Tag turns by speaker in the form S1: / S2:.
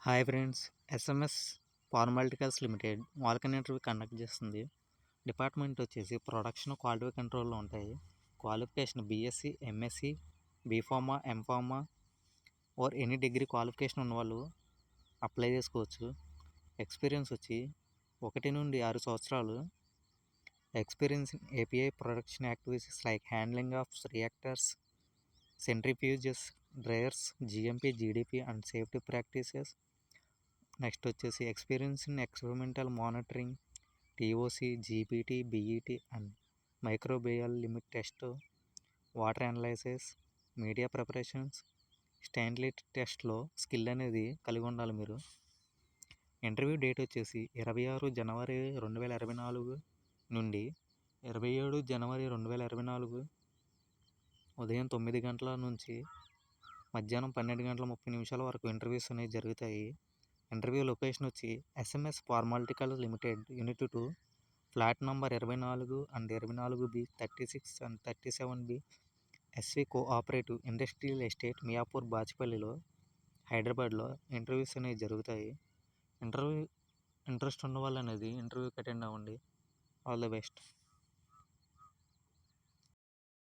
S1: Hi friends, SMS pharmaceuticals limited walk in interview conduct చేస్తుంది. Department వచ్చేసి production quality కంట్రోల్లో ఉంటాయి. Qualification BSc, MSc, BPharma, MPharma or any degree qualification ఉన్నవాళ్ళు apply చేసుకోవచ్చు. Experience వచ్చి 1 నుండి 6 సంవత్సరాలు. Experience in API production activities like handling of reactors, centrifuges, dryers, GMP, GDP and safety practices. Next వచ్చేసి experience in experimental monitoring, TOC, GPT, BET and microbial limit test, water analysis, media preparations, స్టాండ్లీ టెస్ట్లో skill అనేది కలిగి ఉండాలి మీరు. Interview date వచ్చేసి 26 జనవరి 2024 నుండి 27 జనవరి 2024 ఉదయం 9 గంటల నుంచి మధ్యాహ్నం 12:30 వరకు ఇంటర్వ్యూస్ అనేవి జరుగుతాయి. ఇంటర్వ్యూ లొకేషన్ వచ్చి SMS pharmaceutical limited, unit 2, flat number 24 and 24B, 36 and 37B, SV cooperative industrial estate, Miyapur, బాచిపల్లిలో, హైదరాబాద్లో ఇంటర్వ్యూస్ అనేవి జరుగుతాయి. ఇంట్రెస్ట్ ఉన్న వాళ్ళు అనేది ఇంటర్వ్యూకి అటెండ్ అవ్వండి. All the best.